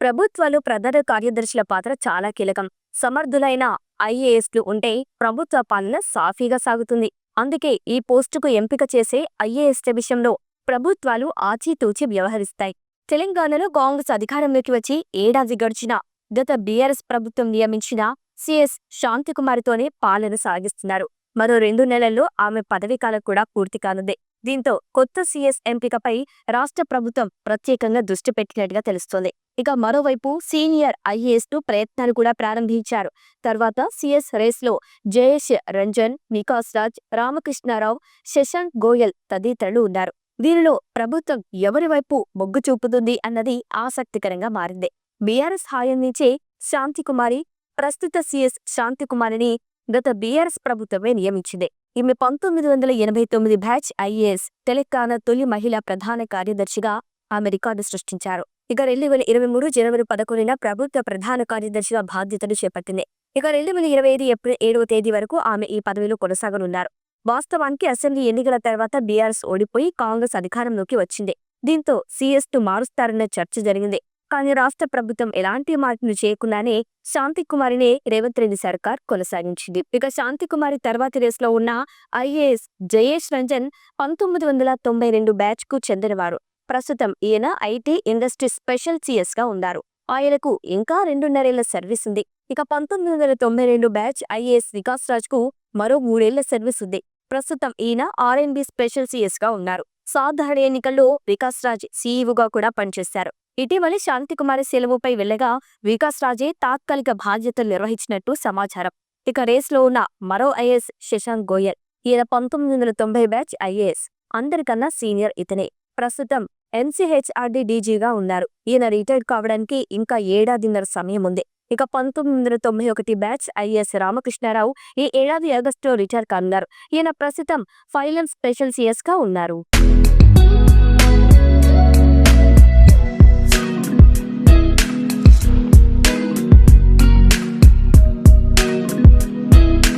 ప్రభుత్వాలు ప్రధాన కార్యదర్శుల పాత్ర చాలా కీలకం. సమర్థులైన ఐఏఎస్లు ఉంటే ప్రభుత్వ పాలన సాఫీగా సాగుతుంది. అందుకే ఈ పోస్టుకు ఎంపిక చేసే ఐఏఎస్ల విషయంలో ప్రభుత్వాలు ఆచితూచి వ్యవహరిస్తాయి. తెలంగాణలో కాంగ్రెస్ అధికారంలోకి వచ్చి ఏడాది గడిచినా గత బీఆర్ఎస్ ప్రభుత్వం నియమించిన సిఎస్ శాంతికుమారితోనే పాలన సాగిస్తున్నారు. మరో 2 నెలల్లో ఆమె పదవీకాలం కూడా పూర్తి కానుంది. దీంతో కొత్త సీఎస్ ఎంపికపై రాష్ట్ర ప్రభుత్వం ప్రత్యేకంగా దృష్టి పెట్టినట్టుగా తెలుస్తోంది. ఇక మరోవైపు సీనియర్ ఐఏఎస్లు ప్రయత్నాలు కూడా ప్రారంభించారు. తర్వాత సీఎస్ రేస్లో జయేష్ రంజన్, వికాస్ రాజ్, రామకృష్ణారావు, శశాంక్ గోయల్ తదితరులు ఉన్నారు. దీనిలో ప్రభుత్వం ఎవరి వైపు మొగ్గు చూపుతుంది అన్నది ఆసక్తికరంగా మారింది. బీఆర్ఎస్ హాయం నుంచే శాంతికుమారి, ప్రస్తుత సీఎస్ శాంతికుమారిని గత బీఆర్ఎస్ ప్రభుత్వమే నియమించింది. ఈమె 1989 బ్యాచ్ ఐఏఎస్, తెలంగాణ తొలి మహిళా ప్రధాన కార్యదర్శిగా ఆమె రికార్డు సృష్టించారు. ఇక 2023 జనవరి 11న ప్రభుత్వ ప్రధాన కార్యదర్శిగా బాధ్యతలు చేపట్టింది. ఇక 2025 ఏప్రిల్ 7వ తేదీ వరకు ఆమె ఈ పదవిలో కొనసాగనున్నారు. వాస్తవానికి అసెంబ్లీ ఎన్నికల తర్వాత బీఆర్ఎస్ ఓడిపోయి కాంగ్రెస్ అధికారంలోకి వచ్చింది. దీంతో సీఎస్ను మారుస్తారన్న చర్చ జరిగింది. కానీ రాష్ట్ర ప్రభుత్వం ఎలాంటి మార్పులు చేయకుండానే శాంతికుమారినే రేవంత్ రెడ్డి సర్కార్ కొనసాగించింది. ఇక శాంతికుమారి తర్వాతి రేస్లో ఉన్న ఐఏఎస్ జయేష్ రంజన్ 1992 బ్యాచ్ కు చెందినవారు. ప్రస్తుతం ఈయన ఐటీ ఇండస్ట్రీ స్పెషల్ సీఎస్ గా ఉన్నారు. ఆయనకు ఇంకా 2.5 ఏళ్ల సర్వీస్ ఉంది. ఇక 1992 బ్యాచ్ ఐఏఎస్ వికాస్ రాజ్ కు మరో 3 ఏళ్ల సర్వీస్ ఉంది. ప్రస్తుతం ఈయన ఆర్ఎండ్బి స్పెషల్ సీఎస్ గా ఉన్నారు. సాధారణ ఎన్నికల్లో వికాస్ రాజ్ సీఈఓగా కూడా పనిచేశారు. ఇటీవలి శాంతికుమారి సెలవుపై వెళ్లగా వికాస్ రాజే తాత్కాలిక బాధ్యతలు నిర్వహించినట్టు సమాచారం. ఇక రేస్లో ఉన్న మరో ఐఏఎస్ శశాంక్ గోయల్. ఈయన 1990 బ్యాచ్ ఐఏఎస్. అందరికన్నా సీనియర్ ఇతనే. ప్రస్తుతం ఎన్సీహెచ్ఆర్డీ డీజీగా ఉన్నారు. ఈయన రిటైర్డ్ కావడానికి ఇంకా ఏడాదిన్నర సమయం ఉంది. ఇక 1991 బ్యాచ్ ఐఏఎస్ రామకృష్ణారావు ఈ ఏడాది ఆగస్టులో రిటైర్ కానున్నారు. ఈయన ప్రస్తుతం ఫైనాన్స్ స్పెషల్ సీఎస్ గా ఉన్నారు.